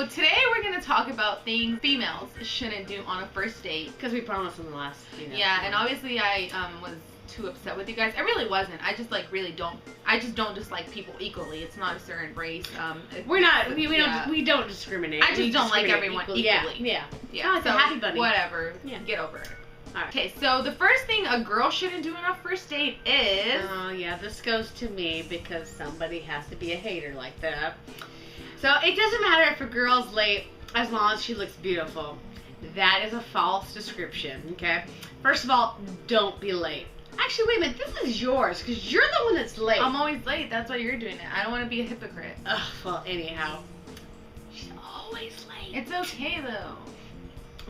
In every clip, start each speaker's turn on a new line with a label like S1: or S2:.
S1: So today we're going to talk about things females shouldn't do on a first date.
S2: Because we promised in the last,
S1: Yeah, and obviously I was too upset with you guys. I really wasn't. I just don't dislike people equally. It's not a certain race.
S2: We don't discriminate.
S1: I just don't like everyone equally.
S2: Yeah.
S1: Yeah.
S2: So happy bunny.
S1: Whatever.
S2: Yeah.
S1: Get over it.
S2: Alright.
S1: Okay, so the first thing a girl shouldn't do on a first date is...
S2: Oh, yeah, this goes to me because somebody has to be a hater like that. So it doesn't matter if a girl's late as long as she looks beautiful. That is a false description, okay? First of all, don't be late. Actually, wait a minute, this is yours because you're the one that's late.
S1: I'm always late. That's why you're doing it. I don't want to be a hypocrite.
S2: Ugh, well, anyhow. She's always late.
S1: It's okay, though.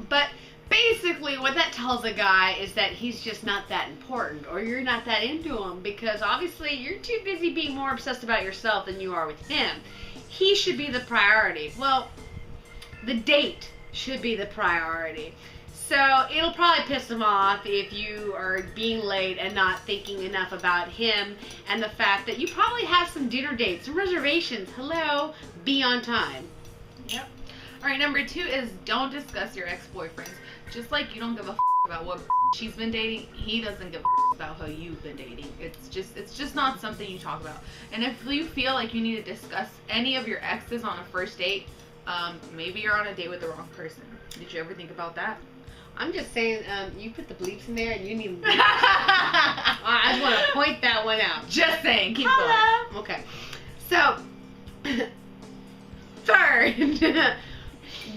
S2: But basically, what that tells a guy is that he's just not that important, or you're not that into him, because obviously you're too busy being more obsessed about yourself than you are with him. He should be the priority. Well, the date should be the priority. So it'll probably piss him off if you are being late and not thinking enough about him and the fact that you probably have some dinner dates, some reservations. Hello, be on time.
S1: Yep. All right, number 2 is don't discuss your ex-boyfriends. Just like you don't give a about what she's been dating, he doesn't give a about who you've been dating. It's just not something you talk about. And if you feel like you need to discuss any of your exes on a first date, maybe you're on a date with the wrong person. Did you ever think about that?
S2: I'm just saying, you put the bleeps in there and you need I just want to point that one out.
S1: Just saying, keep going.
S2: Okay. So, third,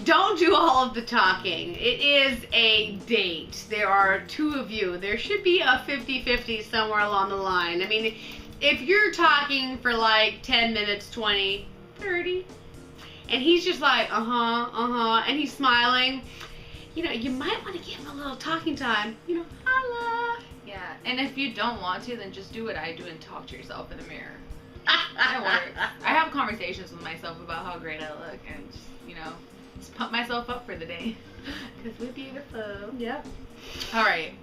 S2: don't do all of the talking. It is a date. There are 2 of you. There should be a 50-50 somewhere along the line. I mean, if you're talking for like 10 minutes, 20, 30, and he's just like, and he's smiling, you might want to give him a little talking time. Holla.
S1: Yeah, and if you don't want to, then just do what I do and talk to yourself in the mirror. It works. I have conversations with myself about how great I look and just pump myself up for the day.
S2: Because we're beautiful. Yep.
S1: Alright.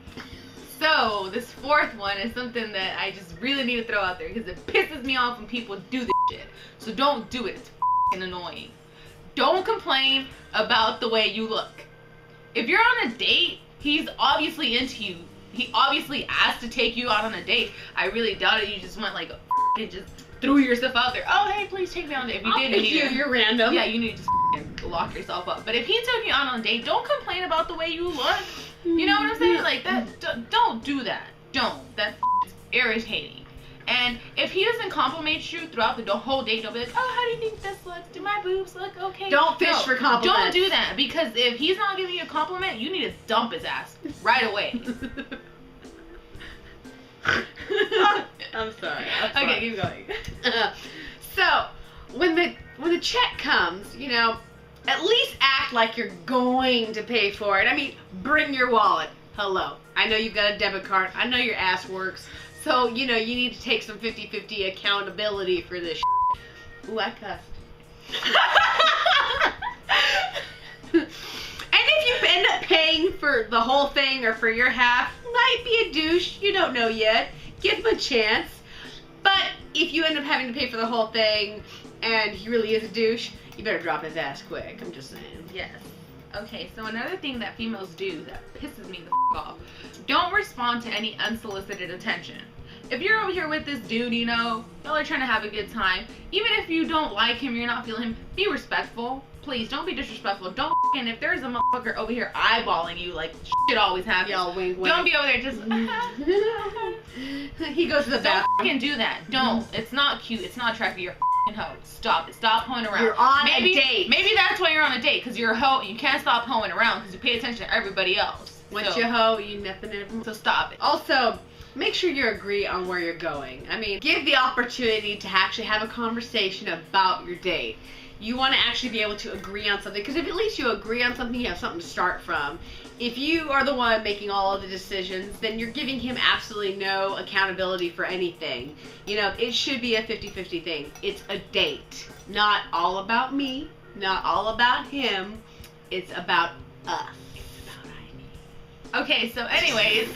S1: So, this 4th one is something that I just really need to throw out there because it pisses me off when people do this shit. So don't do it. It's f***ing annoying. Don't complain about the way you look. If you're on a date, he's obviously into you. He obviously asked to take you out on a date. I really doubt it. You just went like and just threw yourself out there. Oh, hey, please take me on a date. If you did,
S2: you're random.
S1: Yeah, you need to just lock yourself up. But if he took you out on a date, don't complain about the way you look. You know what I'm saying? Like that. Don't do that. Don't. That's irritating. And if he doesn't compliment you throughout the whole date, don't be like, oh, how do you think this looks? Do my boobs look okay?
S2: Don't fish for compliments.
S1: Don't do that, because if he's not giving you a compliment, you need to dump his ass right away.
S2: I'm sorry.
S1: Okay, keep going.
S2: So, when the check comes, at least act like you're going to pay for it. I mean, bring your wallet. Hello. I know you've got a debit card. I know your ass works. So, you need to take some 50-50 accountability for this shit. Ooh, I cussed. And if you end up paying for the whole thing or for your half, might be a douche. You don't know yet. Give him a chance. But if you end up having to pay for the whole thing and he really is a douche, you better drop his ass quick. I'm just saying.
S1: Yes. Okay, so another thing that females do that pisses me the off, don't respond to any unsolicited attention. If you're over here with this dude, y'all are trying to have a good time, even if you don't like him, you're not feeling him, be respectful. Please, don't be disrespectful. Don't and if there's a motherfucker over here eyeballing you like shit always happens,
S2: y'all wink, wink.
S1: Don't be over there just
S2: he goes to the bathroom.
S1: Don't fucking do that. Don't. It's not cute. It's not attractive. You're a hoe. Stop it. Stop hoeing around.
S2: You're on a date.
S1: Maybe that's why you're on a date, because you're a hoe and you can't stop hoeing around because you pay attention to everybody else.
S2: Once you hoe, you nothing ever.
S1: So stop it.
S2: Also, make sure you agree on where you're going. I mean, give the opportunity to actually have a conversation about your date. You want to actually be able to agree on something, because if at least you agree on something, you have something to start from. If you are the one making all of the decisions, then you're giving him absolutely no accountability for anything. It should be a 50-50 thing. It's a date. Not all about me, not all about him. It's about us. It's about
S1: Okay, so anyways,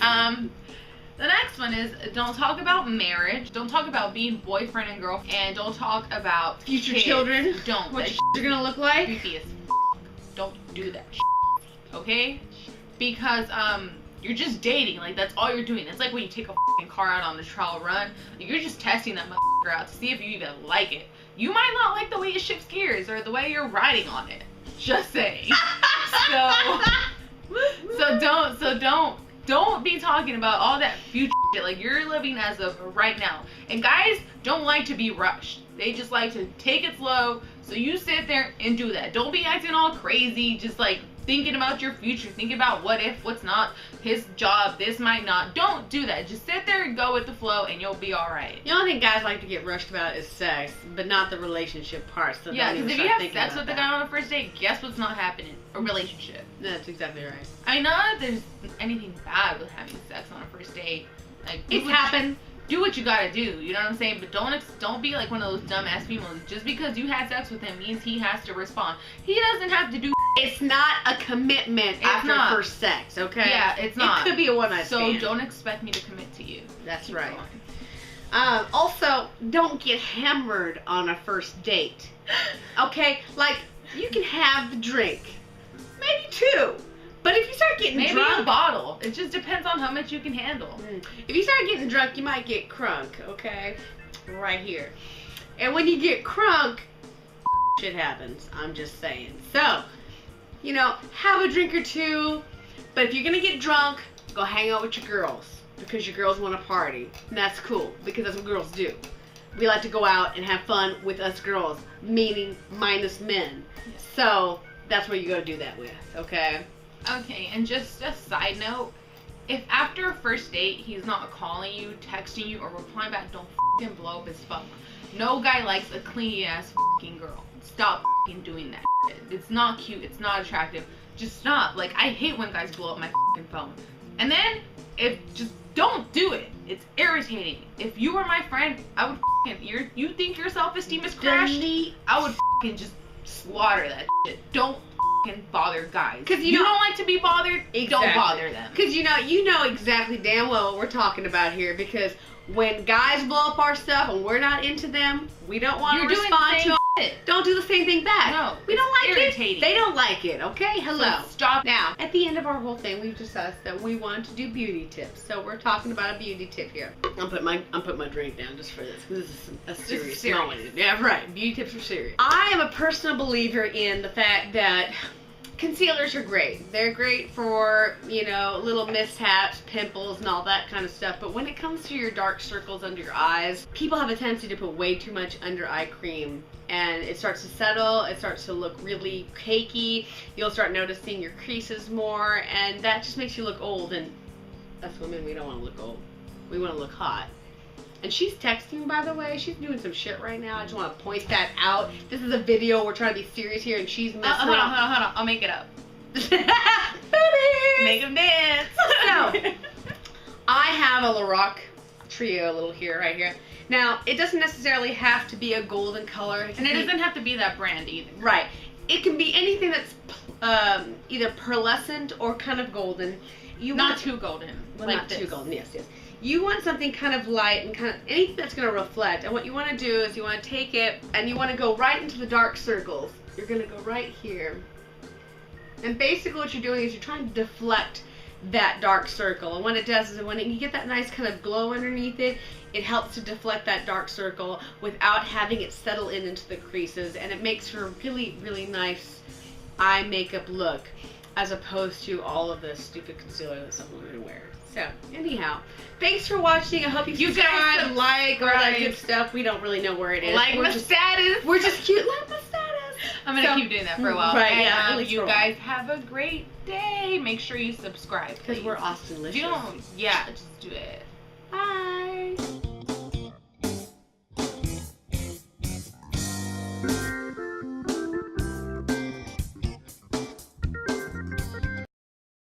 S1: The next one is don't talk about marriage. Don't talk about being boyfriend and girlfriend. And don't talk about
S2: future
S1: kids.
S2: children.
S1: Don't.
S2: What
S1: That
S2: you're gonna look like?
S1: creepy as Don't do that okay? Because you're just dating. Like, that's all you're doing. It's like when you take a car out on the trial run. You're just testing that motherfucker out to see if you even like it. You might not like the way it shifts gears or the way you're riding on it. Just saying. Don't be talking about all that future shit. Like, you're living as of right now. And guys don't like to be rushed. They just like to take it slow. So you sit there and do that. Don't be acting all crazy, just like thinking about your future, thinking about what if, what's not, his job, this might not. Don't do that. Just sit there and go with the flow and you'll be alright.
S2: The only thing guys like to get rushed about is sex, but not the relationship part. So
S1: yeah, because if you have sex with the guy on the first date, guess what's not happening? A relationship.
S2: That's exactly right.
S1: I mean, not that there's anything bad with having sex on a first date. Like,
S2: It's happened.
S1: Do what you gotta do, you know what I'm saying? But don't be like one of those dumbass people. Just because you had sex with him means he has to respond. He doesn't have to do.
S2: It's not a commitment after first sex, okay?
S1: Yeah, it's not.
S2: It could be a one-night stand.
S1: So don't expect me to commit to you.
S2: That's
S1: Keep
S2: right.
S1: going.
S2: Also, don't get hammered on a first date. Okay? Like, you can have the drink. Maybe 2. But if you start getting
S1: maybe
S2: drunk,
S1: a bottle. It just depends on how much you can handle.
S2: If you start getting drunk, you might get crunk, okay? Right here. And when you get crunk, shit happens. I'm just saying. So, you know, have a drink or 2. But if you're gonna get drunk, go hang out with your girls. Because your girls want to party. And that's cool. Because that's what girls do. We like to go out and have fun with us girls. Meaning minus men. So, that's where you go do that with, okay?
S1: Okay, and just a side note, if after a first date he's not calling you, texting you, or replying back, don't f***ing blow up his phone. No guy likes a clingy ass f***ing girl. Stop f***ing doing that shit. It's not cute, it's not attractive. Just stop. Like, I hate when guys blow up my f***ing phone. And then, just don't do it. It's irritating. If you were my friend, I would f***ing, you think your self-esteem is crashed? I would f***ing just slaughter that shit. Don't bother guys.
S2: Because
S1: you don't like to be bothered, don't bother them.
S2: Because you know exactly damn well what we're talking about here. Because when guys blow up our stuff and we're not into them, we don't want to respond to it. Don't do the same thing back.
S1: No,
S2: we don't like
S1: irritating.
S2: it. They don't like it. Okay, hello.
S1: So stop.
S2: Now, at the end of our whole thing, we've discussed that we want to do beauty tips. So we're talking about a beauty tip here. I'm putting my drink down just for this. This is a serious moment. Yeah, right. Beauty tips are serious. I am a personal believer in the fact that concealers are great. They're great for, you know, little mishaps, pimples, and all that kind of stuff. But when it comes to your dark circles under your eyes, people have a tendency to put way too much under eye cream. And it starts to settle, it starts to look really cakey. You'll start noticing your creases more, and that just makes you look old. And us women, we don't want to look old. We want to look hot. And she's texting, by the way. She's doing some shit right now. I just want to point that out. This is a video. We're trying to be serious here, and she's messing
S1: hold on. I'll make it up. Make them dance.
S2: So, I have a Lorac Trio little here, right here. Now, it doesn't necessarily have to be a golden color.
S1: And it doesn't have to be that brand either.
S2: Right. It can be anything that's either pearlescent or kind of golden.
S1: Not too golden.
S2: Well,
S1: like
S2: not
S1: this.
S2: too golden, yes. You want something kind of light and kind of anything that's going to reflect. And what you want to do is you want to take it and you want to go right into the dark circles. You're going to go right here. And basically what you're doing is you're trying to deflect that dark circle. And what it does is when you get that nice kind of glow underneath it, it helps to deflect that dark circle without having it settle into the creases. And it makes for a really, really nice eye makeup look as opposed to all of the stupid concealer that some women wear. So, anyhow, thanks for watching. I hope you subscribe, like, all that good stuff. We don't really know where it is.
S1: Like my status.
S2: We're just cute. Like my status.
S1: I'm going to keep doing that for a while.
S2: Right,
S1: and,
S2: yeah. At least
S1: you guys have a great day. Make sure you subscribe,
S2: because we're Austin-licious.
S1: If you don't, just do it.
S2: Bye.